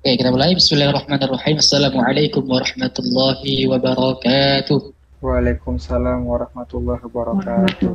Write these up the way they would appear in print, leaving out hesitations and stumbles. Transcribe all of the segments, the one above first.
Oke, kita mulai. Bismillahirrahmanirrahim. Assalamualaikum warahmatullahi wabarakatuh. Waalaikumsalam warahmatullahi wabarakatuh.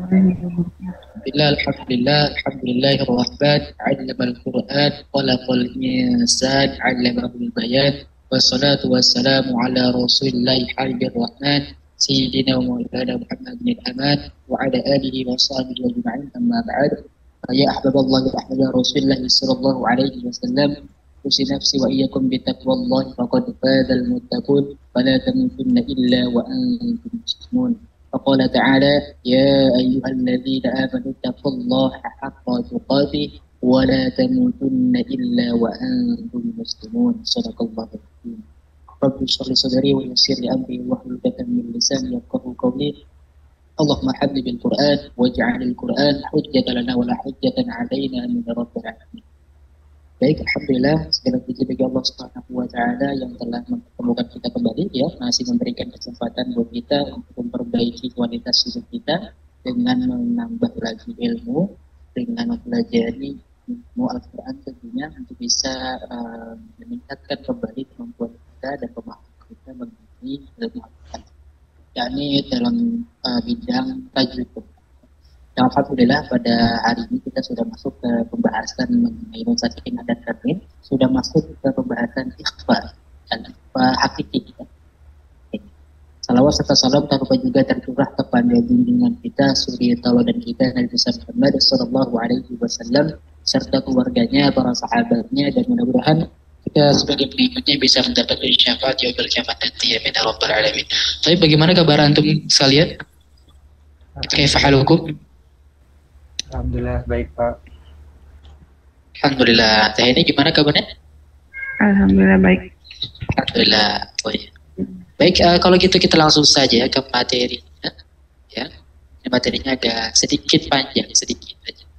Alhamdulillahirrahman. 'Allamal Qur'an, khalaqal insan, 'allamahul bayan. Wassalatu wassalamu ala Rasulillahil hayyir rahman, sayyidina wa maulana Muhammadin al-aman wa ala alihi wa sahbihi ajma'in. Amma ba'd. Ya ahbaballah ya ahbab Rasulillah sallallahu alaihi wasallam. أوصي نفسي وإياكم بتقوى الله فقد فاز المتقون ولا تموتن إلا وأنتم مسلمون. فقال تعالى: يا أيها الذين آمنوا اتقوا الله حق تقاته ولا تموتن إلا وأنتم مسلمون. صدق الله العظيم. رب اشرح لي صدري ويسر لي أمري واحلل عقدة من لساني يفقهوا قولي. اللهم حبب القرآن واجعل القرآن حجة لنا ولا حجة علينا من رب العالمين. Baik, alhamdulillah, segala puji bagi Allah Subhanahu wa taala yang telah mempertemukan kita kembali, ya, masih memberikan kesempatan buat kita untuk memperbaiki kualitas hidup kita dengan menambah lagi ilmu, dengan mempelajari ilmu Al-Qur'an tentunya untuk bisa meningkatkan kembali kemampuan kita dan pemahaman kita mengenai ilmu Al-Qur'an, yakni dalam bidang tajwid. Dan alhamdulillah pada hari ini kita sudah masuk ke pembahasan mengenai nun sakinah dan tanwin, sudah masuk ke pembahasan ikhfa dan ikhfa hakiki. Salawat serta salam tak lupa juga tercurah kepada junjungan kita, suri tauladan kita Nabi Muhammad sallallahu alaihi wasallam serta keluarganya, para sahabatnya, dan mudah-mudahan kita sebagai pengikutnya bisa mendapatkan syafaat yaumil kiamat nanti, amin ya rabbal alamin. Tapi bagaimana kabar antum sekalian? Kaifa halukum? Alhamdulillah baik Pak. Alhamdulillah. Teh ini gimana kabarnya? Alhamdulillah baik. Alhamdulillah. Oh, ya. Baik, kalau gitu kita langsung saja ke materi. Ya, materinya agak sedikit panjang, sedikit aja.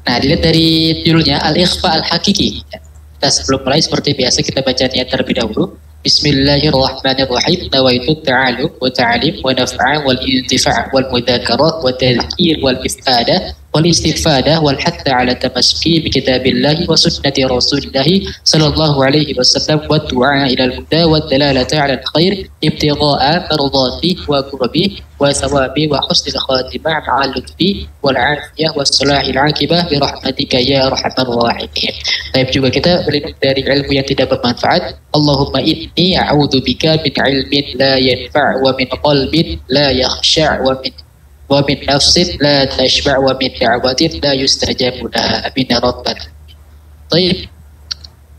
Nah, dilihat dari judulnya Al-Ikhfa Al-Hakiki. Kita sebelum mulai seperti biasa kita baca niat terlebih dahulu. Bismillahirrahmanirrahim. Nawaitu ta'alum wa ta'alim wa naf'a wal intifa' wal mudzakarah wa tadhkir wal ifadah wal istifadah wal hatta ala tamassuki bi kitabillahi wa sunnati rasulillahi sallallahu alaihi wasallam wa du'a ila al-huda wa dalalata ala al-khair ibtigha'a mardati wa qurbi wa thawabi wa husnil khatimah ma'al lutfi wal 'afiyah was salahil 'aqibah bi rahmatika ya arhamar rahimin. Baik, juga kita berlindung dari ilmu yang tidak bermanfaat. Allahumma inni a'udzu bika min ilmin la yanfa' wa min qalbin la yakhsha' wa min nafsin la tashba' wa min da'watin la yustajabu laha, amin ya rabbal alamin. Baik,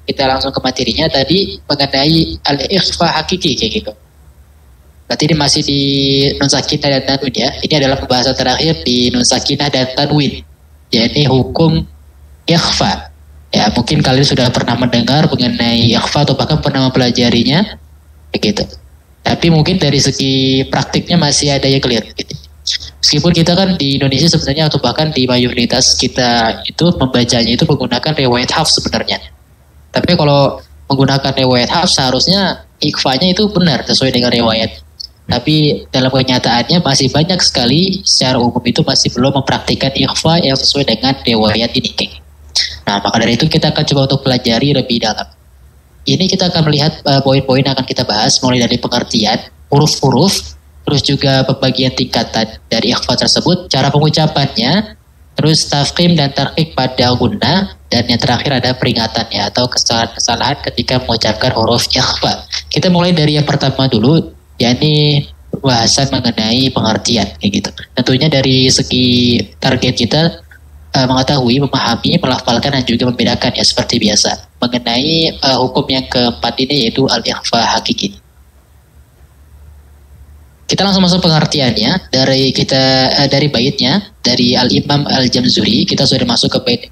kita langsung ke materinya tadi mengenai al-ikhfa hakiki kayak gitu. Berarti ini masih di nun sakinah dan tanwin, ya. Ini adalah pembahasan terakhir di nun sakinah dan tanwin, yakni hukum ikhfa. Ya, mungkin kalian sudah pernah mendengar mengenai ikhfa atau bahkan pernah mempelajarinya begitu. Tapi mungkin dari segi praktiknya masih ada yang clear gitu. Meskipun kita kan di Indonesia sebenarnya atau bahkan di mayoritas kita itu membacanya itu menggunakan riwayat Hafs sebenarnya. Tapi kalau menggunakan riwayat Hafs seharusnya ikhfanya itu benar sesuai dengan riwayat. Tapi dalam kenyataannya masih banyak sekali secara umum itu masih belum mempraktikkan ikhfa yang sesuai dengan riwayat ini. Nah, maka dari itu kita akan coba untuk pelajari lebih dalam. Ini kita akan melihat poin-poin yang akan kita bahas mulai dari pengertian, huruf-huruf, terus juga pembagian tingkatan dari ikhfa tersebut, cara pengucapannya, terus tafkhim dan tarqiq pada gunnah, dan yang terakhir ada peringatannya atau kesalahan-kesalahan ketika mengucapkan huruf ikhfa. Kita mulai dari yang pertama dulu, yakni bahasan mengenai pengertian kayak gitu. Tentunya dari segi target kita mengetahui, memahami, melafalkan dan juga membedakan, ya, seperti biasa mengenai hukum yang keempat ini yaitu al-ikhfa hakiki. Kita langsung masuk pengertiannya dari dari baitnya dari Al-Imam Al-Jamzuri. Kita sudah masuk ke bait.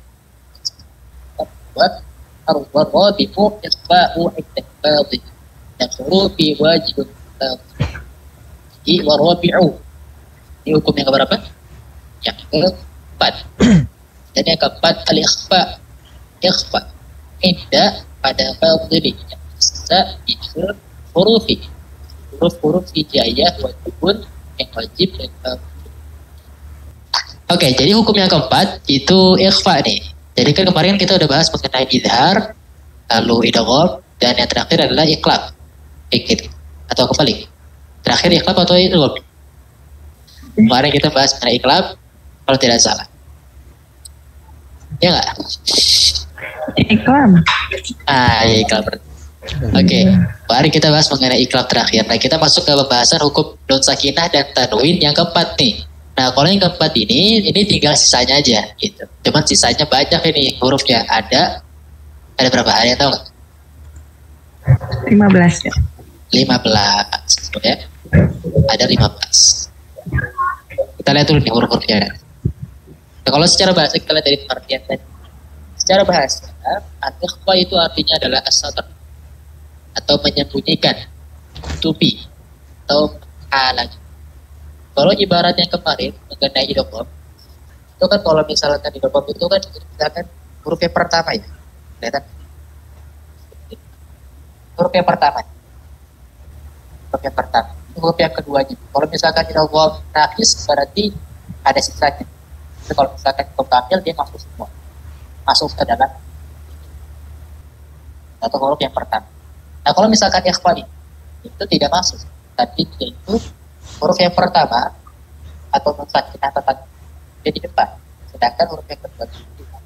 Ar-rabi'u ikhfa'u ikhfa'u dan hurufi wajib wa rabi'u. Ini hukum yang keberapa? Yang keempat. Dan yang keempat al-ikhfa. Ikhfa inda pada fadli bisa itu hurufi. Huruf-huruf hijaiyah wajibun yang wajib dan Oke, jadi hukum yang keempat itu ikhfa nih. Jadi kan kemarin kita udah bahas mengenai idhar, lalu idgham, dan dan yang terakhir adalah iqlab. Gitu. Atau kebalik. Terakhir iqlab atau idgham. Kemarin kita bahas mengenai iqlab kalau tidak salah. Ya nggak? Iklan. Iqlab. Oke, mari kita bahas mengenai iqlab terakhir. Nah, kita masuk ke pembahasan hukum nun sakinah dan tanwin yang keempat nih. Nah, kalau yang keempat ini tinggal sisanya aja gitu. Cuman sisanya banyak ini hurufnya. Ada berapa? Ada yang tahu nggak? 15 ya. 15 ya. Ada 15. Kita lihat dulu nih huruf-hurufnya. Nah, kalau secara bahasa kita lihat dari pengertian tadi. Secara bahasa, al-ikhfa itu artinya adalah as-satr atau menyembunyikan, tutupi atau halang. Kalau ibarat yang kemarin mengenai idgham, itu kan kalau misalkan idgham itu kan misalkan huruf yang pertama ya. Kelihatan? Huruf yang pertama. Huruf yang pertama. Itu huruf yang keduanya. Kalau misalkan idgham naqis berarti ada sisanya. Jadi kalau misalkan idgham kamil dia masuk semua. Masuk ke dalam atau huruf yang pertama. Nah, kalau misalkan ikhfa itu tidak masuk, tapi itu huruf yang pertama atau nun sakinah tetap dia di depan, sedangkan huruf yang kedua itu tidak.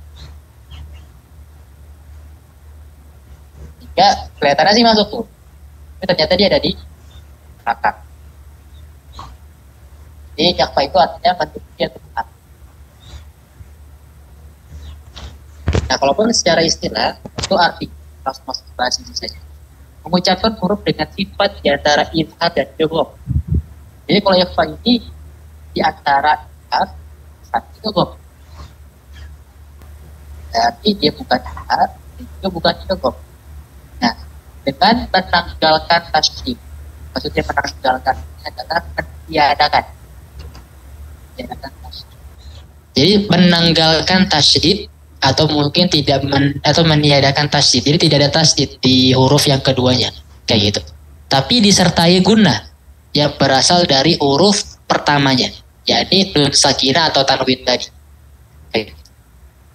Jika kelihatannya sih masuk tuh, tapi ternyata dia ada di belakang. Jadi ikhfa itu artinya menutupi atau depan. Nah, kalaupun secara istilah itu arti langsung masuk ke bahasa Indonesia saja. Mengucapkan huruf dengan sifat di antara idhar dan idgham. Jadi kalau ikhfa ini di antara idhar dan idgham. Tapi dia bukan idhar, dia bukan idgham. Nah, dengan menanggalkan tasydid. Maksudnya menanggalkan ini adalah meniadakan. Jadi menanggalkan tasydid atau mungkin tidak atau meniadakan tasydid. Jadi tidak ada tasydid di huruf yang keduanya kayak gitu. Tapi disertai gunnah yang berasal dari huruf pertamanya, yakni nun sakinah atau tanwin tadi.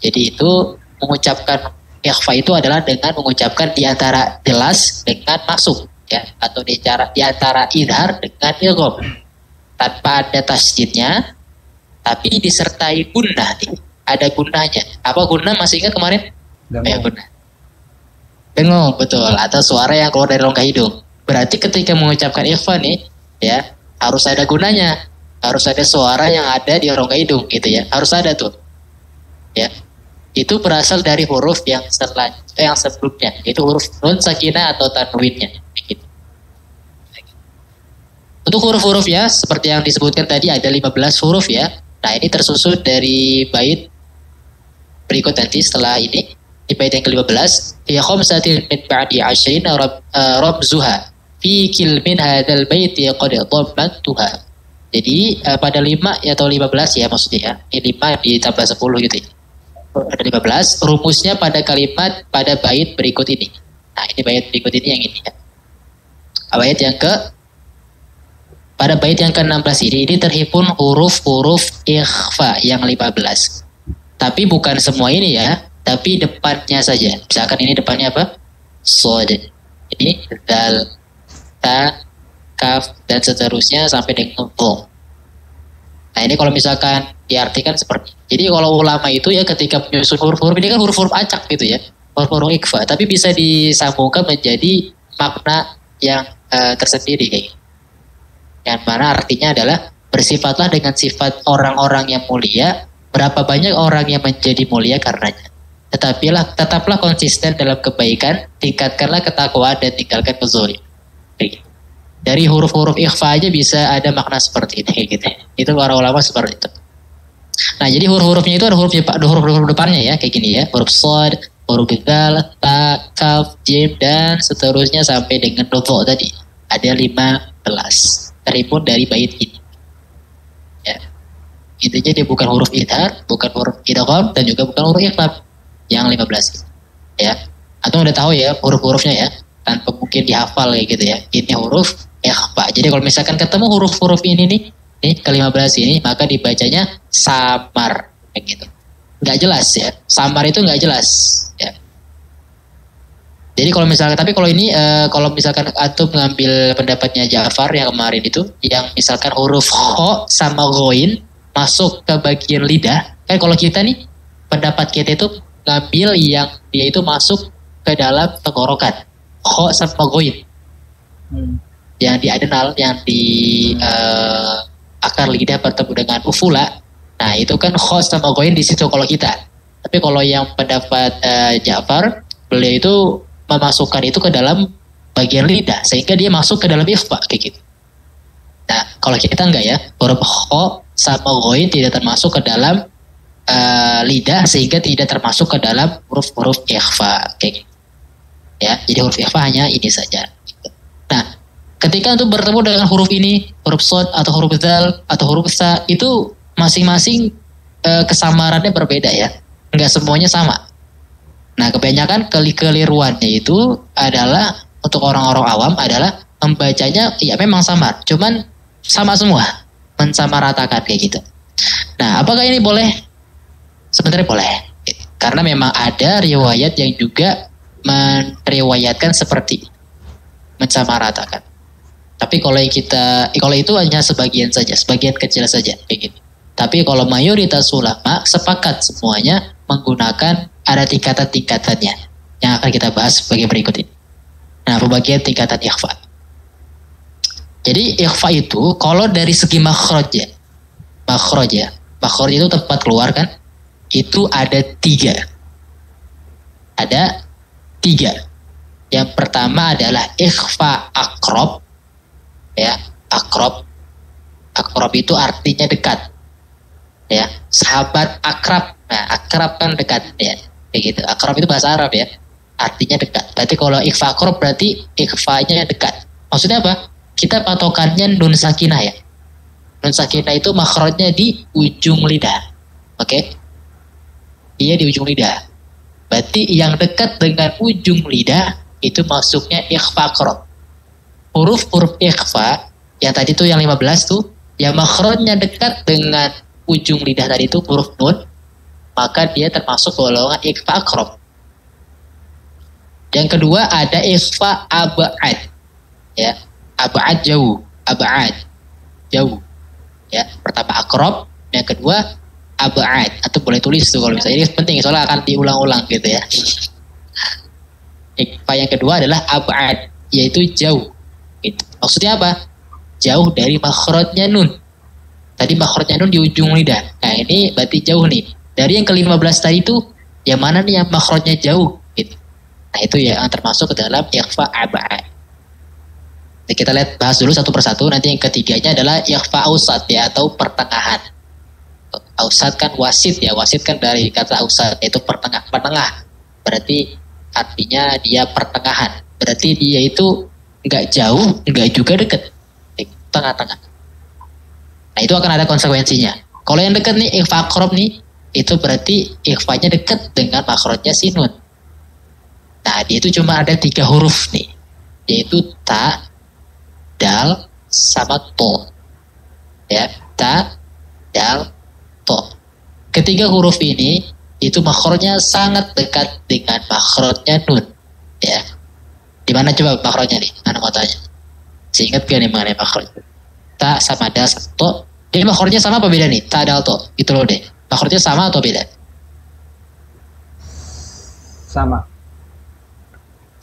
Jadi itu mengucapkan ikhfa itu adalah dengan mengucapkan di antara jelas dengan masuk ya, atau di antara idhar dengan idgham tanpa ada tasydidnya, tapi disertai gunnah nih. Ada gunanya. Apa guna? Masih ingat kemarin? Guna. Dengung, betul. Atau suara yang keluar dari rongga hidung. Berarti ketika mengucapkan ikhfa nih, ya harus ada gunanya. Harus ada suara yang ada di rongga hidung, gitu ya. Harus ada tuh. Ya. Itu berasal dari huruf yang sebelumnya. Itu huruf nun sakinah atau tanwinnya. Gitu. Untuk huruf-huruf ya, seperti yang disebutkan tadi ada 15 huruf ya. Nah, ini tersusun dari bait berikut nanti setelah ini di bait yang ke-15 fi khamsatin min ba'di 'ashrin rabzuha fi kilmin hadzal bait qad dhammantuha. Jadi pada 5 atau 15 ya maksudnya ya. Ini 5 ditambah 10 gitu ya. Ada 15 rumusnya pada kalimat pada bait berikut ini. Nah, ini bait berikut ini yang ini ya. Bait yang pada bait yang ke-16 ini terhimpun huruf-huruf ikhfa yang 15. Tapi bukan semua ini ya, tapi depannya saja. Misalkan ini depannya apa? Shad. Ini dal, ta, kaf, dan seterusnya sampai dengan dha. Nah, ini kalau misalkan diartikan seperti. Jadi kalau ulama itu ya ketika menyusun huruf-huruf ini kan huruf-huruf acak gitu ya. Huruf-huruf ikhfa, tapi bisa disambungkan menjadi makna yang tersendiri kayak gitu. Yang mana artinya adalah bersifatlah dengan sifat orang-orang yang mulia. Berapa banyak orang yang menjadi mulia karenanya. Tetaplah konsisten dalam kebaikan, tingkatkanlah ketakwaan dan tinggalkan kezolim. Dari huruf-huruf ikhfa aja bisa ada makna seperti ini gitu. Itu para ulama seperti itu. Nah, jadi huruf-hurufnya itu ada huruf depannya ya, kayak gini ya. Huruf shad, huruf dal, ta, kaf, jim, dan seterusnya sampai dengan dha tadi. Ada 15. Terhimpun dari bait ini. Ya. Intinya dia bukan huruf idhar, bukan huruf idgham, dan juga bukan huruf iqlab yang 15 ya. Atau udah tahu ya huruf-hurufnya ya, tanpa mungkin dihafal kayak gitu ya. Ini huruf ikhfa. Jadi kalau misalkan ketemu huruf-huruf ini nih ke-15 ini, maka dibacanya samar kayak gitu. Nggak jelas ya. Samar itu nggak jelas ya. Jadi kalau misalkan, tapi kalau ini kalau misalkan antum ngambil pendapatnya Ja'far yang kemarin itu, yang misalkan huruf kho sama ghoin masuk ke bagian lidah, kan kalau kita nih pendapat kita itu ngambil yang dia itu masuk ke dalam tenggorokan, kho sama ghoin, yang di adenal, yang di akar lidah bertemu dengan ufula. Nah itu kan kho sama ghoin di situ kalau kita. Tapi kalau yang pendapat Ja'far, beliau itu memasukkan itu ke dalam bagian lidah sehingga dia masuk ke dalam ikhfa kayak gitu. Nah kalau kita enggak ya, huruf kho sama ghoin tidak termasuk ke dalam lidah sehingga tidak termasuk ke dalam huruf-huruf ikhfa kayak gitu. Ya, jadi huruf ikhfa hanya ini saja. Nah, ketika untuk bertemu dengan huruf ini, huruf shad atau huruf dzal atau huruf tsa, itu masing-masing kesamarannya berbeda ya. Enggak semuanya sama. Nah, kebanyakan keliruannya itu adalah untuk orang-orang awam adalah membacanya ya memang samar, cuman sama semua, mensamaratakan kayak gitu. Nah, apakah ini boleh? Sebenarnya boleh. Karena memang ada riwayat yang juga meriwayatkan seperti mensamaratakan. Tapi kalau itu hanya sebagian saja, sebagian kecil saja kayak gitu. Tapi kalau mayoritas ulama sepakat semuanya menggunakan ada tingkatan-tingkatannya yang akan kita bahas sebagai berikut ini. Nah, pembagian tingkatan ikhfa. Jadi ikhfa itu kalau dari segi makhraj itu tempat keluar kan, itu ada 3. Ada 3. Yang pertama adalah ikhfa akrob, ya, akrob. Akrob itu artinya dekat, ya, sahabat akrab. Nah, akrab kan dekat, ya, kayak gitu. Akrob itu bahasa Arab ya, artinya dekat. Berarti kalau ikhfa akrob berarti ikhfanya dekat. Maksudnya apa? Kita patokannya nun sakinah ya. Nun sakinah itu makhrajnya di ujung lidah, oke? Dia di ujung lidah. Berarti yang dekat dengan ujung lidah itu masuknya ikhfa akrob. Huruf-huruf ikhfa yang tadi tuh yang 15 tuh, yang makhrajnya dekat dengan ujung lidah tadi itu huruf nun, maka dia termasuk golongan ikhfa akrob. Yang kedua ada ikhfa ab'ad, ya, ab'ad jauh, ab'ad jauh, ya. Pertama akrob, yang kedua ab'ad, atau boleh tulis tuh kalau misalnya, ini penting soalnya akan diulang-ulang gitu ya. Ikhfa yang kedua adalah ab'ad, yaitu jauh. Gitu. Maksudnya apa? Jauh dari makhrajnya nun. Tadi makhrajnya nun di ujung lidah. Nah ini berarti jauh nih. Dari yang ke-15 tadi itu, yang mana nih yang makhrajnya jauh? Gitu. Nah itu ya yang termasuk ke dalam ikhfa ab'ad. Jadi kita lihat bahas dulu satu persatu. Nanti yang ketiganya adalah ikhfa ausat ya, atau pertengahan. Ausat kan wasit ya, wasit kan dari kata ausat, yaitu penengah. Berarti artinya dia pertengahan. Berarti dia itu nggak jauh, nggak juga dekat, tengah-tengah. Nah itu akan ada konsekuensinya. Kalau yang dekat nih ikhfa akrob nih, itu berarti ikhfanya dekat dengan makhrajnya sinun. Nah dia itu cuma ada 3 huruf nih, yaitu ta, dal, sama to. Ya, ta, dal, to. Ketiga huruf ini itu makhrajnya sangat dekat dengan makhrajnya nun, ya. Di mana coba makhrajnya nih? Anak mau tanya. Seingat gak nih mengenai makhraj? Ta sama dal sama to. Ini makhrajnya sama apa beda nih? Ta, dal, to. Gitu loh deh. Makhrajnya sama atau beda? Sama.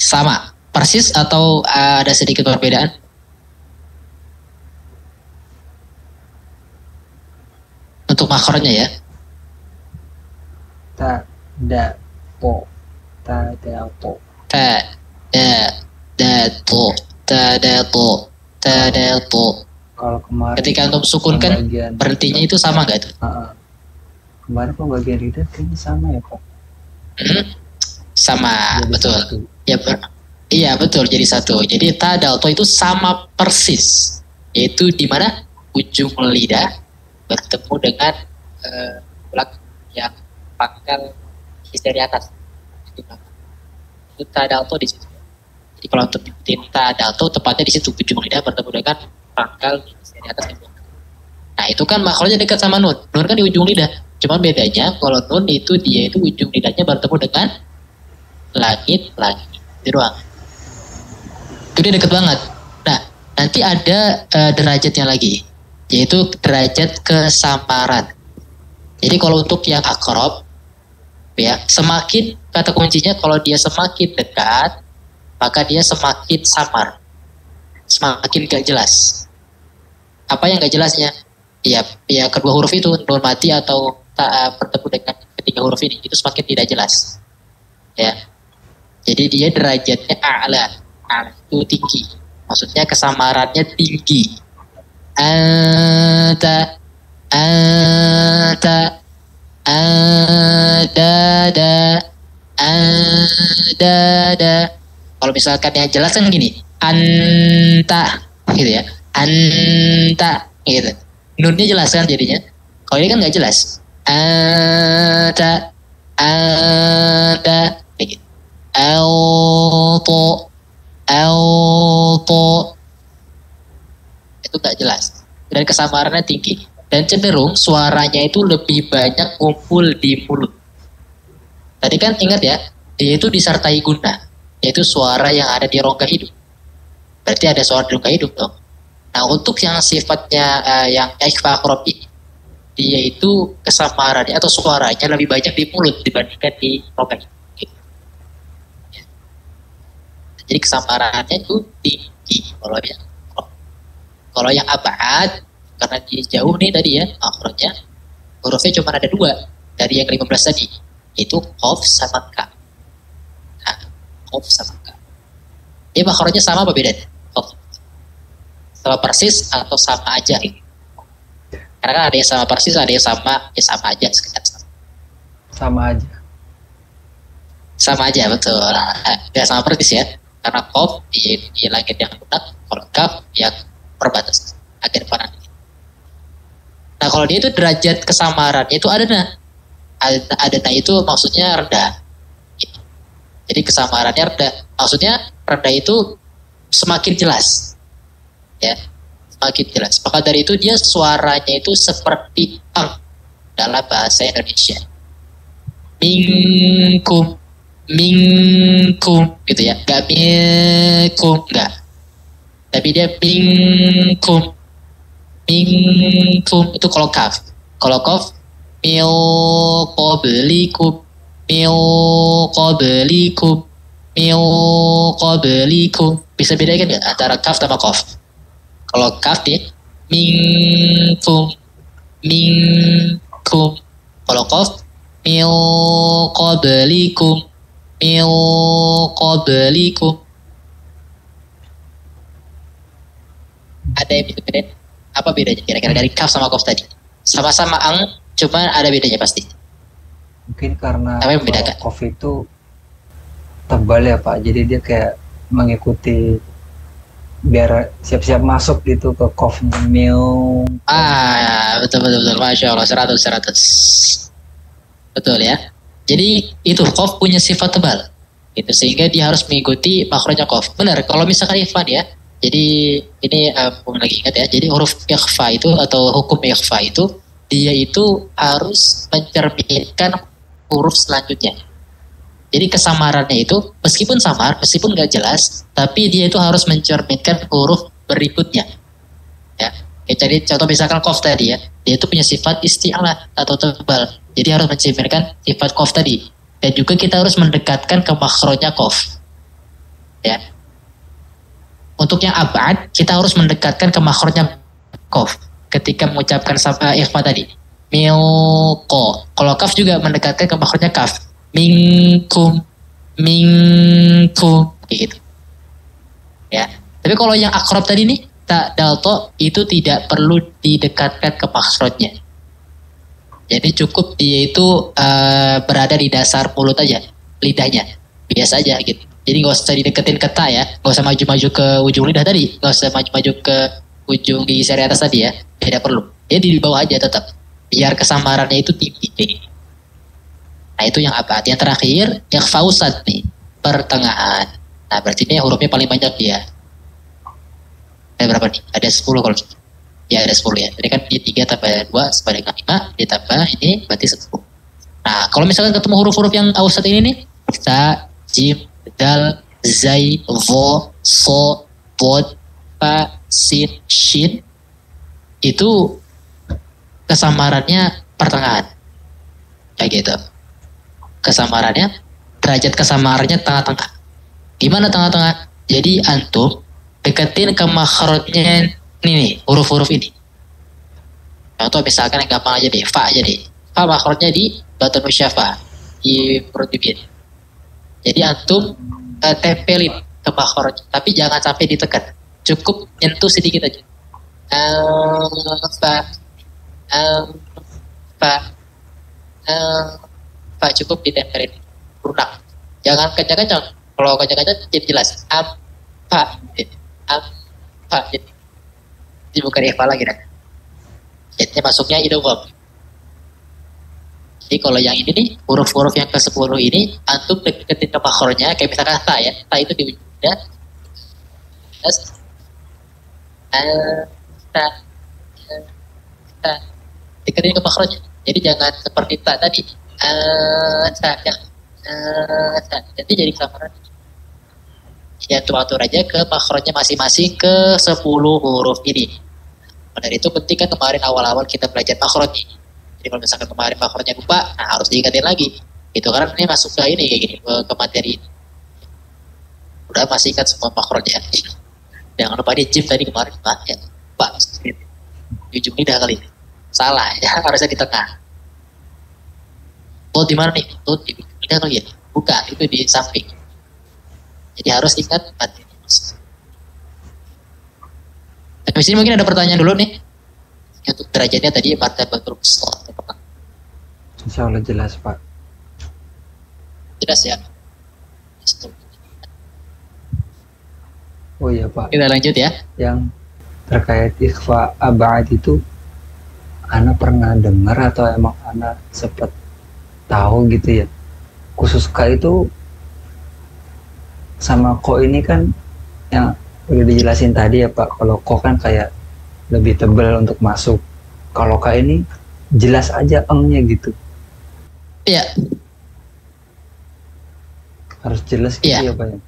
Sama. Persis atau ada sedikit perbedaan? Untuk makhrajnya ya. Ta, da, to. Ta, da, to. Ta, da, to. Ta, da, to. Ta, da, to. Kalau kemarin Ketika untuk sukunkan, berhentinya itu sama nggak tuh? Kemarin pembagian lidah kayaknya sama ya Pak. Sama, Jadi betul. satu. Ya, iya betul, jadi satu. Jadi ta, dal, to itu sama persis. Yaitu di mana ujung lidah bertemu dengan belakang yang pangkal dari atas. Itu ta, dal, to di situ. Jadi kalau untuk nyebutin ta, dal, to tepatnya di situ ujung lidah bertemu dengan pangkal dari atas. Nah itu kan makhrajnya dekat sama nun. Nun kan di ujung lidah. Cuman bedanya kalau nun itu dia itu ujung lidahnya bertemu dengan langit. Itu doang. Itu dia deket banget. Nah, nanti ada derajatnya lagi, yaitu derajat kesamaran. Jadi kalau untuk yang akrab, ya semakin kata kuncinya kalau dia semakin dekat, maka dia semakin samar, semakin gak jelas. Apa yang gak jelasnya? Ya kedua huruf itu nun mati atau tak bertemu dengan ketiga huruf ini itu semakin tidak jelas. Ya, jadi dia derajatnya a'la itu tinggi, maksudnya kesamarannya tinggi. Anta ada kalau misalkan yang jelas kan gini, anta gitu ya, anta gitu, nunnya jelas kan jadinya. Kalau ini kan nggak jelas, ada gitu. Auto itu nggak jelas dan kesamarannya tinggi dan cenderung suaranya itu lebih banyak kumpul di mulut. Tadi kan ingat ya, dia itu disertai guna, yaitu suara yang ada di rongga hidung. Berarti ada suara di rongga hidung dong. Nah untuk yang sifatnya yang ikhfa akrab ini, dia itu kesamarannya atau suaranya lebih banyak di mulut dibandingkan di rongga hidung. Jadi kesamarannya itu tinggi. Kalau yang abad, karena dia jauh nih tadi ya, akhirnya hurufnya cuma ada 2 dari yang 15 tadi, itu qaf sama ka. Nah, qaf sama ka. Dia makhrajnya sama apa bedanya? Sama persis atau sama aja? Karena kan ada yang sama persis, ada yang sama aja, sekedar sama. Sama aja. Sama aja, betul. Tidak sama persis ya. Karena qaf di langit yang bulat, kalau kaf yang perbatasan akhir depan. Nah kalau dia itu derajat kesamaran itu adana itu maksudnya rendah. Jadi kesamarannya rendah, maksudnya rendah itu semakin jelas, ya semakin jelas. Maka dari itu dia suaranya itu seperti ang dalam bahasa Indonesia. Minkum gitu ya, gak minkum enggak. Tapi dia minkum itu kalau kaf. Kalau qaf mil qablikum bisa bedakan nggak antara kaf sama qaf? Kalau kaf dia minkum. Kalau qaf mil qablikum. Ada yang bisa bedain? Apa bedanya kira-kira dari kaf sama qaf tadi? Sama-sama ang, cuma ada bedanya pasti. Mungkin karena apa yang membedakan? Qaf itu tebal ya Pak, jadi dia kayak mengikuti biar siap-siap masuk gitu ke qafnya mil. Betul, Masya Allah, 100. Betul ya. Jadi itu qaf punya sifat tebal, gitu sehingga dia harus mengikuti makhrajnya qaf. Benar. Kalau misalkan Irfan ya. Jadi ini lagi ingat ya. Jadi huruf ikhfa itu atau hukum ikhfa itu dia itu harus mencerminkan huruf selanjutnya. Jadi kesamarannya itu meskipun samar, meskipun nggak jelas, tapi dia itu harus mencerminkan huruf berikutnya. Ya. Jadi contoh misalkan qaf tadi ya, dia itu punya sifat isti'lah atau tebal. Jadi harus mencerminkan sifat qaf tadi. Dan juga kita harus mendekatkan ke makhrajnya qaf. Ya. Untuk yang abad, kita harus mendekatkan ke makhrajnya qaf ketika mengucapkan ikhfa tadi. Milko. Kalau kaf juga mendekatkan ke makhrajnya kaf. Minkum. Kayak gitu. Ya. Tapi kalau yang akrab tadi nih, tak dalto itu tidak perlu didekatkan ke makhrajnya. Jadi cukup dia itu berada di dasar mulut aja, lidahnya. Biasa aja gitu. Jadi nggak usah dideketin ke ta ya, nggak usah maju-maju ke ujung lidah tadi, nggak usah maju-maju ke ujung gigi seri atas tadi ya, tidak perlu. Dia di bawah aja tetap, biar kesamarannya itu tinggi. Nah itu yang apa? Yang terakhir, yang fausat nih, pertengahan. Nah berarti ini hurufnya paling banyak dia. Ada berapa nih? Ada 10 kalau ya ada 10 ya. Jadi kan dia 3 tambah 2 sama dengan 5, ditambah ini berarti 10. Nah kalau misalkan ketemu huruf-huruf yang ausat ini nih, sa, jim, dal, zai, vo, so, bod, fa, sin, shin itu kesamarannya pertengahan. Kayak gitu. Kesamarannya, derajat kesamarannya tengah-tengah. Gimana tengah-tengah? Jadi antum deketin ke makhrajnya ini nih, huruf-huruf ini. Contoh misalkan yang gampang aja deh, fa aja deh. Fa makhrajnya di batun syafa, di perut bibir. Jadi antum tempelin ke makhraj, tapi jangan sampai ditekan. Cukup nyentuh sedikit aja. Fa, fa, fa, cukup ditempelin. Lunak. Jangan kencang-kencang. Kalau kencang-kencang jadi jelas. Fa, fa. Jadi bukan ikhfa lagi kan. Jadi masuknya idgham. Jadi kalau yang ini nih, huruf-huruf yang ke-10 ini, antum deketin ke makhrajnya, kayak misalkan ta ya, ta itu di ujungnya, ta, deketin ke makhrajnya. Jadi jangan seperti ta tadi, jadi jadi kesamaran. Ya atur aja ke makhrajnya masing-masing ke 10 huruf ini. Dan itu penting kan kemarin awal-awal kita belajar makhraj nih. Jadi kalau misalkan kemarin makhrajnya lupa, nah harus diingatin lagi. Itu karena ini masuk ke ini kayak gini, ke materi ini. Udah masih ingat semua makhrajnya. Jangan lupa di jim tadi kemarin, ya, Pak. Di ujung lidah kali ini. Salah ya, harusnya di tengah. Oh di mana nih? Oh di ujung lidah kali ya? Bukan, itu di samping. Jadi harus ingat materi. Di sini mungkin ada pertanyaan dulu nih. Untuk derajatnya tadi martabatul wusta. Insya Allah jelas Pak. Jelas ya. Oh iya Pak. Kita lanjut ya. Yang terkait ikhfa abad itu, Ana pernah dengar atau emang Ana sempat tahu gitu ya. Khusus K itu sama ko ini kan yang udah dijelasin tadi ya Pak. Kalau ko kan kayak lebih tebal untuk masuk. Kalau K ini jelas aja engnya gitu. Iya. Harus jelas gitu ya Pak ya.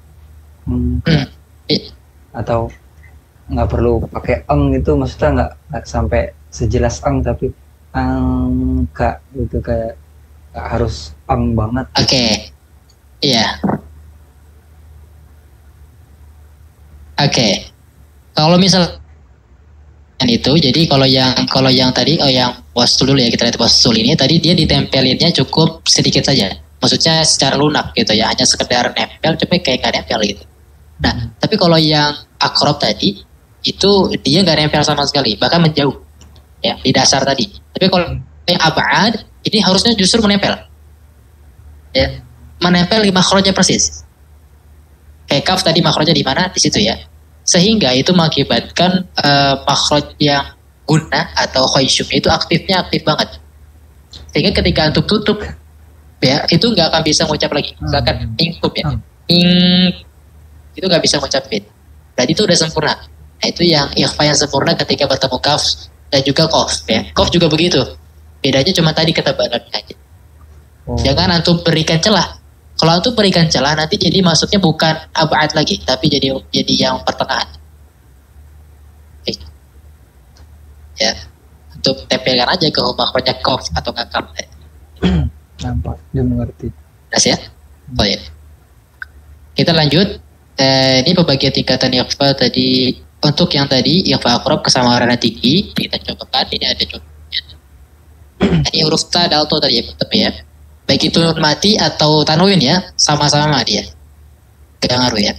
Atau nggak perlu pakai eng itu, maksudnya nggak sampai sejelas eng tapi angka gitu, kayak nggak harus eng banget. Oke. Iya. Oke. Kalau misal itu, jadi kalau yang tadi, yang wastul dulu ya, kita lihat wastul ini tadi dia ditempelinnya cukup sedikit saja. Maksudnya secara lunak gitu ya, hanya sekedar nempel, cuma kayak nggak nempel gitu. Nah, tapi kalau yang akrob tadi itu dia nggak nempel sama sekali, bahkan menjauh ya di dasar tadi. Tapi kalau yang abad ini harusnya justru menempel, ya, menempel di makhrajnya persis. Kayak kaf tadi makhrajnya di mana? Di situ ya. Sehingga itu mengakibatkan makhraj yang guna atau khaysyum itu aktifnya aktif banget. Sehingga ketika antum tutup ya, itu nggak akan bisa ngucap lagi. Misalkan ingkup ya, itu nggak bisa ngucapin. Berarti itu udah sempurna. Nah itu yang ikhfa yang sempurna ketika bertemu kaf dan juga qaf ya. Qaf juga begitu. Bedanya cuma tadi ketebalannya aja. Jangan antum berikan celah. Kalau antum berikan celah nanti jadi masuknya bukan abad lagi, tapi jadi yang pertengahan. Oke. Ya, untuk tempelkan aja ke makhrajnya qaf atau kaf. Nampak, dia mengerti. Jelas ya? Oh ya. Kita lanjut. Ini pembagian tingkatan ikhfa tadi. Untuk yang tadi ikhfa aqrab kesamaran tinggi, kita coba kan ini ada contohnya. Ini huruf ta dalto tadi ya, baik itu nun mati atau tanwin ya, sama-sama dia. Gak ngaruh ya.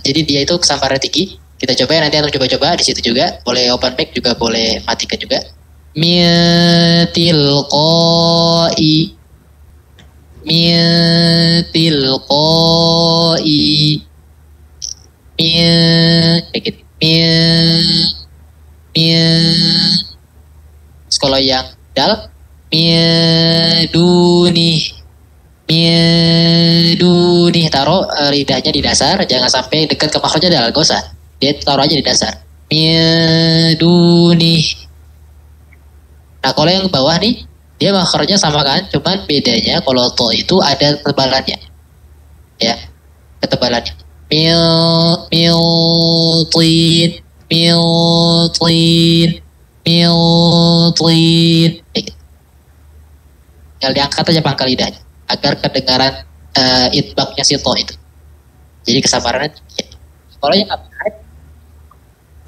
Jadi dia itu kesamaran tinggi. Kita coba ya, nanti atau coba-coba di situ juga. Boleh open mic juga, boleh matikan juga. Tilqai kayak gitu. Kalau yang dal duni taruh lidahnya di dasar, jangan sampai dekat ke makhrajnya dal, gak usah. Dia taruh aja di dasar. Duni. Nah kalau yang bawah nih, dia makhrajnya sama kan, cuman bedanya kalau to itu ada tebalannya. ya ketebalannya. Miltin, miltin, miltin. Tinggal diangkat aja pangkal lidahnya agar kedengaran itbaknya si to itu. Jadi kesabarannya tinggi. Kalau yang abad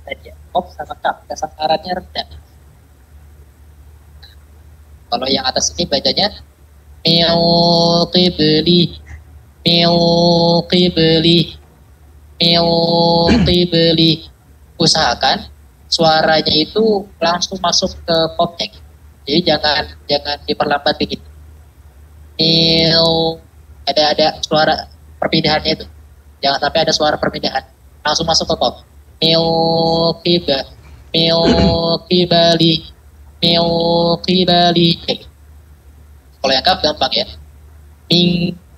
tadi ya, op sama kaf kesabarannya rendah. Kalau yang atas ini bacanya milqibli, milqibli, milqibli. Usahakan suaranya itu langsung masuk ke popnya. Jadi jangan diperlambat begitu. Ada suara perpindahannya itu. Jangan sampai ada suara perpindahan. Langsung masuk ke pop. Milqibali, milqibali. Kalau yang kaf gampang ya.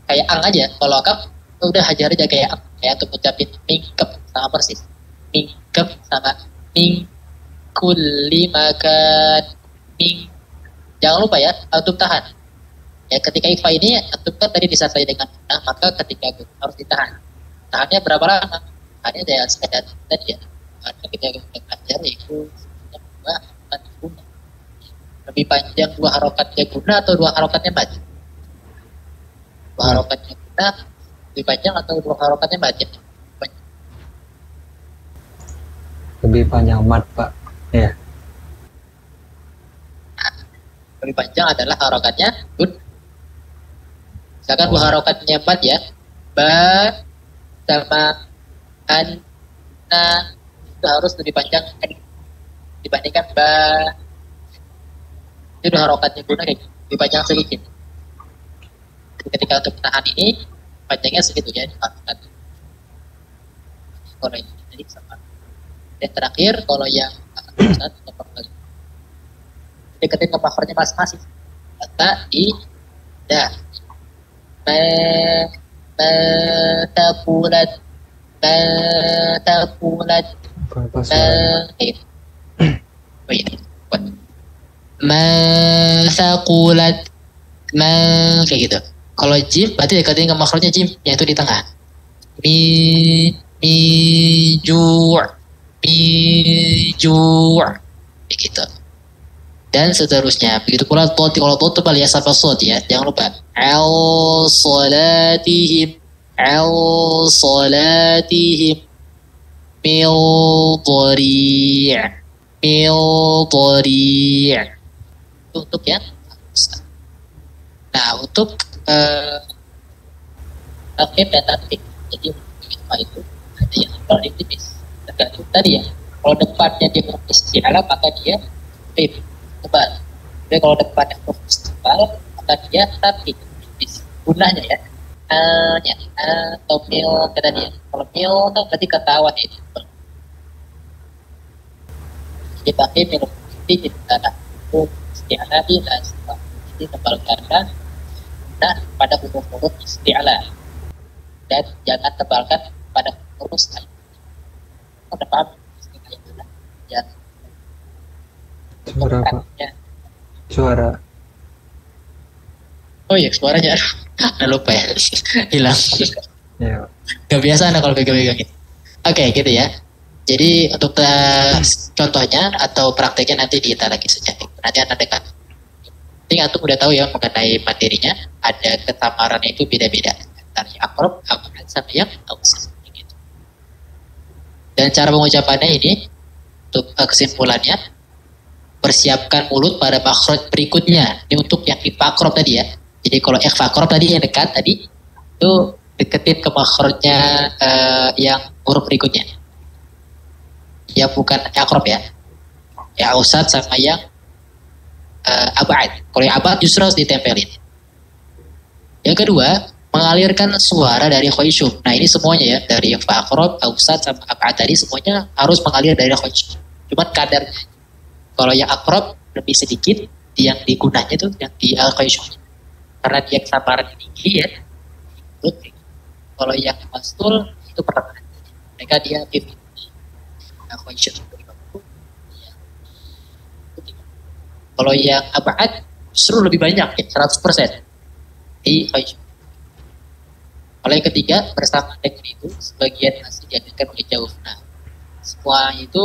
Kayak ang aja. Kalau kaf udah hajar aja kayak ang. Kayak untuk ucapin mingkep sama persis. Mingkep sama kulli makan. Jangan lupa ya, antum tahan. Ya ketika ikhfa ini antum kan tadi disertai dengan nah, maka ketika harus ditahan. Tahannya berapa lama? Tahannya ya sekedar tadi ya. Karena ketika kita belajar itu dua harokat guna. Lebih panjang dua harokatnya guna atau dua harokatnya mad? Dua harokatnya guna lebih panjang atau dua harokatnya mad? Lebih panjang mad, Pak. Ya. Lebih panjang adalah harokatnya guna. Misalkan dua harokatnya mad ya. Ba sama na itu harus lebih panjang dibandingkan ba. Itu dua harokatnya guna kayak lebih panjang sedikit. Ketika untuk menahan ini panjangnya segitu ya. Kalau ini jadi sama. Dan terakhir kalau yang deketin ke makhrajnya masing-masing. Kata di dah. Takulat Masakulat kayak gitu. Kalau jim berarti dekatin ke makhrajnya jim, yaitu di tengah. Ju' kayak gitu. Dan seterusnya. Begitu pula tot, kalau tot tebal ya sampai sod ya. Jangan lupa. Al-salatihim Mil-dhari' untuk yang nah untuk takhfif dan tatbik. Jadi itu ada yang paling tipis tergantung tadi ya. Kalau depannya dia isti'ala maka dia tebal. Tapi kalau depannya tebal maka dia tatbik. Gunanya ya atau mil kata dia. Kalau mil kan berarti ketahuan itu. Jadi pakai mil jadi tanah isti'ala dan jadi tebal karena nah pada huruf-huruf isti'ala dan jangan tebalkan pada huruf lain. Pada paham isti'ala ya. Suara Pak. Suara. Oh iya suaranya udah lupa ya. Hilang. Ya. Gak biasa kalau pegang-pegang gitu. Oke gitu ya. Jadi untuk contohnya atau prakteknya nanti kita lagi saja. Nanti anda dekat. Ini antum udah tahu ya mengenai materinya. Ada ketamarannya itu beda-beda. Antara yang akrob, abad, sama yang ausas. Gitu. Dan cara pengucapannya ini untuk kesimpulannya persiapkan mulut pada makhraj berikutnya. Ini untuk yang akrob tadi ya. Jadi kalau ikhfa akrob tadi yang dekat tadi itu deketin ke makhrajnya yang huruf berikutnya. Ya bukan akrob ya. Ya ausat sama yang abad. Kalau yang abad justru harus ditempelin. Yang kedua, mengalirkan suara dari khayshum. Nah ini semuanya ya, dari ikhfa akrob, ausat sama abad tadi semuanya harus mengalir dari khayshum. Cuman kadarnya. Kalau yang akrob lebih sedikit, yang digunanya itu yang di al-khayshum. Karena dia kesabaran tinggi ya. Kalau yang mastul itu pertengahan. Mereka dia 50. Al-khayshum. Kalau yang abad justru lebih banyak ya, 100% di khayshum. Kalau yang ketiga, bersama dengan itu sebagian masih diajarkan oleh jauh. Nah, semua itu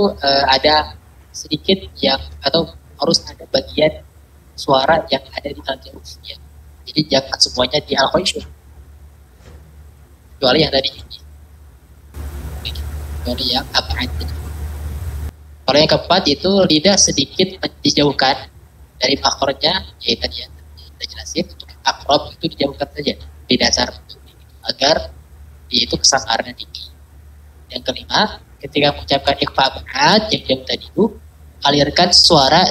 ada sedikit yang atau harus ada bagian suara yang ada di al-jauh ya. Jadi jangan semuanya di al-khayshum. Kecuali yang tadi ini. Kecuali yang ab'ad. Kalau yang keempat itu lidah sedikit dijauhkan dari makhrajnya, ya tadi ya kita jelasin untuk akrob itu dijauhkan saja di dasar agar itu kesabarannya tinggi. Yang kelima, ketika mengucapkan ikhfa ab'ad yang jauh tadi itu alirkan suara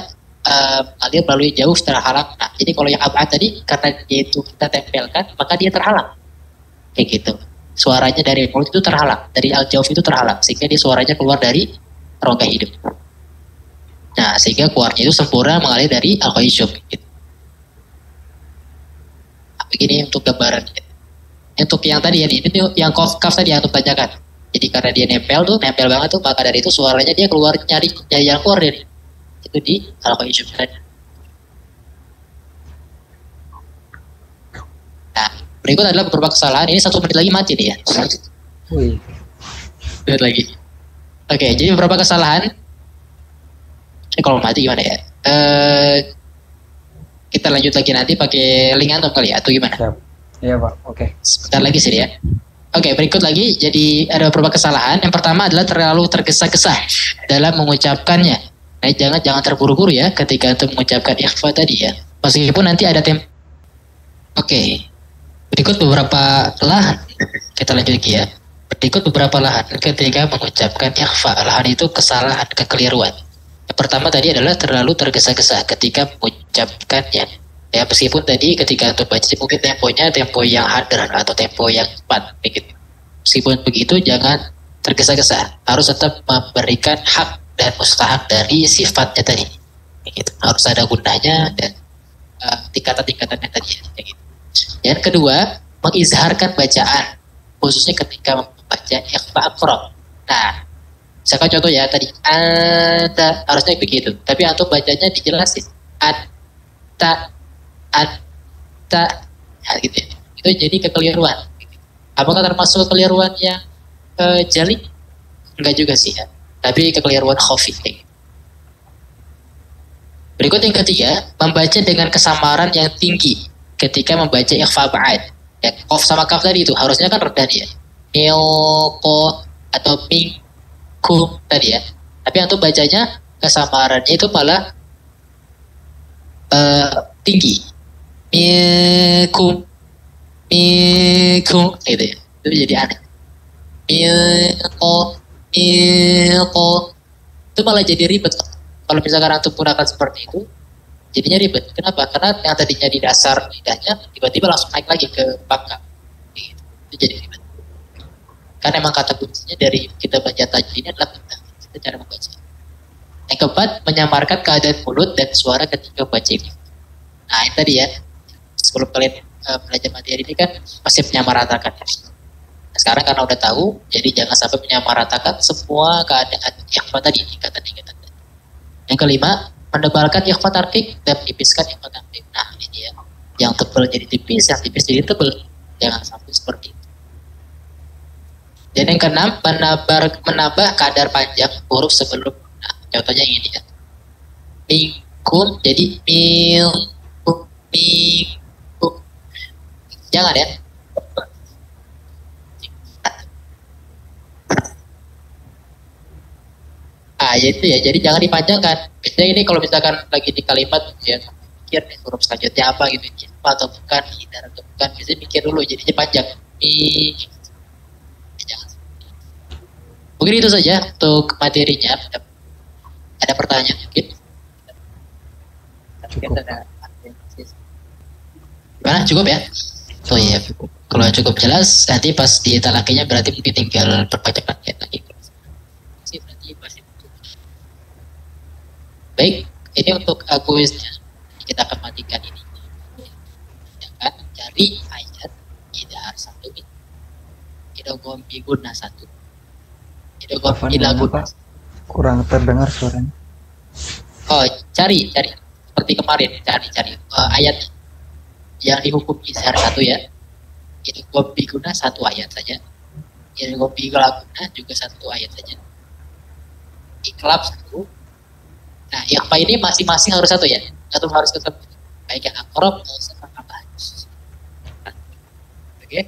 alir melalui jauh secara halang. Nah, jadi kalau yang ab'ad tadi karena dia itu kita tempelkan maka dia terhalang kayak gitu. Suaranya dari mulut itu terhalang, dari al-jawf itu terhalang sehingga dia suaranya keluar dari rongga hidung. Nah, sehingga keluarnya itu sempurna mengalir dari al-khayshum gitu. Nah, begini untuk gambaran. Untuk yang tadi ya, ini yang kaf tadi yang untuk tanyakan. Jadi karena dia nempel banget tuh, maka dari itu suaranya dia keluar nyari yang keluar dari itu di al-khayshum tadi. Nah, berikut adalah beberapa kesalahan. Ini 1 menit lagi mati nih ya. Wih. Lihat lagi. Oke, jadi beberapa kesalahan. Ini kalau mati gimana ya? Kita lanjut lagi nanti pakai link atau kali ya, atau gimana? Siap. Iya Pak, oke. Sebentar lagi sih ya. Oke, berikut lagi. Jadi ada beberapa kesalahan. Yang pertama adalah terlalu tergesa-gesa dalam mengucapkannya. Nah, jangan terburu-buru ya ketika untuk mengucapkan ikhfa tadi ya. Meskipun nanti ada Oke. Berikut beberapa lahan. Kita lanjut lagi ya. Berikut beberapa lahan ketika mengucapkan ikhfa. Lahan itu kesalahan, kekeliruan. Yang pertama tadi adalah terlalu tergesa-gesa ketika mengucapkannya. Ya, meskipun tadi ketika untuk baca mungkin temponya tempo yang hadar atau tempo yang cepat begitu. Meskipun begitu jangan tergesa-gesa. Harus tetap memberikan hak dan mustahak dari sifatnya tadi. Begitu. Harus ada gunanya dan tingkatan-tingkatannya tadi begitu. Yang kedua, mengizharkan bacaan khususnya ketika membaca ikhfa akrob. Nah, misalkan contoh ya tadi anta harusnya begitu, tapi antum bacanya dijelasin anta ya, gitu ya. Itu jadi kekeliruan. Apakah termasuk kekeliruan yang jali? Enggak juga sih ya, tapi kekeliruan khafi. Berikut yang ketiga, membaca dengan kesamaran yang tinggi ketika membaca ikhfa ba'ad. Ya, qaf sama kaf tadi itu harusnya kan rendah dia. Milko atau mingkum tadi ya. Tapi antum bacanya kesamarannya itu malah tinggi. Mikum gitu ya. Itu jadi aneh. Milko itu malah jadi ribet. Kalau misalkan antum gunakan seperti itu jadinya ribet. Kenapa? Karena yang tadinya di dasar lidahnya tiba-tiba langsung naik lagi ke pangkal. Gitu. Itu jadi ribet. Karena emang kata kuncinya dari kita baca tajwid ini adalah kita cara membaca. Yang keempat, menyamarkan keadaan mulut dan suara ketika baca ini. Nah, ini tadi ya. Sebelum kalian belajar materi ini kan masih menyamaratakan. Nah, sekarang karena udah tahu, jadi jangan sampai menyamaratakan semua keadaan yang tadi tingkatan-tingkatan. Yang kelima, menebalkan ikhfa tarqiq dan menipiskan ikhfa tarqiq. Nah, ini ya. Yang tebal jadi tipis, yang tipis jadi tebal. Jangan sampai seperti itu. Dan yang keenam, menambah kadar panjang huruf sebelum. Nah, contohnya yang ini ya. Minkum jadi minkum. Jangan ya. Ah, ya itu ya. Jadi jangan dipanjangkan. Biasanya ini kalau misalkan lagi di kalimat ya mikir nih huruf selanjutnya apa gitu, atau bukan, hidar atau bukan, biasanya mikir dulu jadinya panjang. Jangan. Mungkin itu saja untuk materinya. Ada pertanyaan mungkin? Cukup. Gimana? Cukup ya? Oh iya. Kalau cukup jelas, nanti pas di talakinya berarti mungkin tinggal perbanyak lagi. Berarti masih baik, ini untuk kuisnya. Kita akan matikan ini. Ya kan? Cari ayat idhar 1 idgham bi gunnah 1. Idgham ila gunnah. Kurang terdengar suaranya. Oh, cari seperti kemarin, cari ayat yang dihukum izhar 1 ya. idgham biguna 1 ayat saja. Idgham bilaguna juga 1 ayat saja. Iqlab 1. Nah, ikhfa ini masing-masing harus 1 ya. Atau harus tetap baik yang akrab sama apa. Oke.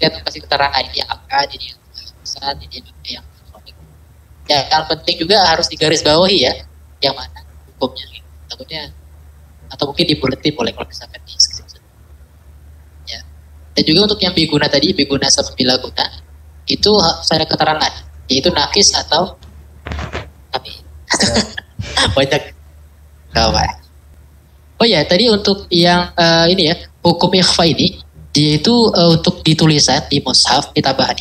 Lihat kasih keterangan ini apa, ini yang besar, ini yang kronik. Ya, yang penting juga harus digarisbawahi ya, yang mana hukumnya. Takutnya atau mungkin dibuletin boleh kalau misalkan di skrip. Ya. Dan juga untuk yang biguna tadi, biguna sama bilaguna, itu saya keterangan, yaitu nakis atau kami. Banyak kawan. Oh ya, tadi untuk yang ini ya, hukum ikhfa ini, dia itu untuk ditulisan di mushaf, di tambahan.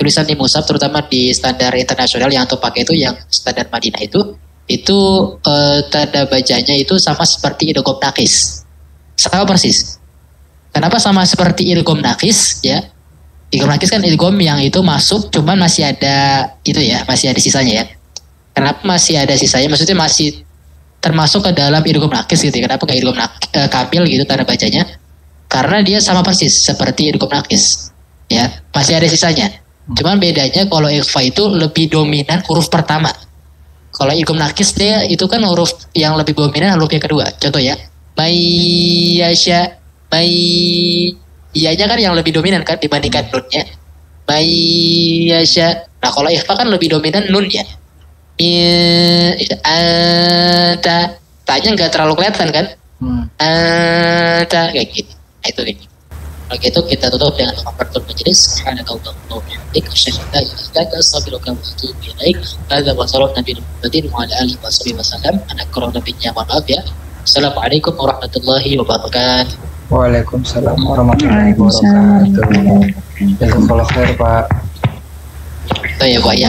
Tulisan di mushaf, terutama di standar internasional yang atau pakai itu, yang standar Madinah itu tanda bacanya itu sama seperti idgham nakis. Sama persis. Kenapa sama seperti idgham nakis ya? Idgham nakis kan idgham yang itu masuk, cuman masih ada itu ya, masih ada sisanya ya. Kenapa masih ada sisanya? Maksudnya masih termasuk ke dalam idgham nakis gitu ya. Kenapa nggak idgham kamil gitu tanda bacanya? Karena dia sama persis seperti idgham nakis. Ya, masih ada sisanya. Cuman bedanya kalau ikhfa itu lebih dominan huruf pertama. Kalau idgham nakis dia itu kan huruf yang lebih dominan huruf yang kedua. Contoh ya. Mayyasha, iyanya kan yang lebih dominan kan dibandingkan nunnya. Mayyasha. Nah, kalau ikhfa kan lebih dominan nun ya. Anta, tanya nggak terlalu kelihatan kan? Anta kayak gini. Nah, itu ini. Kalau gitu kita tutup dengan kafaaratul majelis. Subhanakallahumma wa bihamdika asyhadu an la ilaha illa anta astaghfiruka wa atubu ilaik. Hadza wa sallallahu nabiyina Muhammadin wa ala alihi wasallam. Ana kurang lebihnya mohon maaf ya. Assalamualaikum warahmatullahi wabarakatuh. Waalaikumsalam warahmatullahi wabarakatuh. Jazakallahu khair Pak. Ya Pak, ya.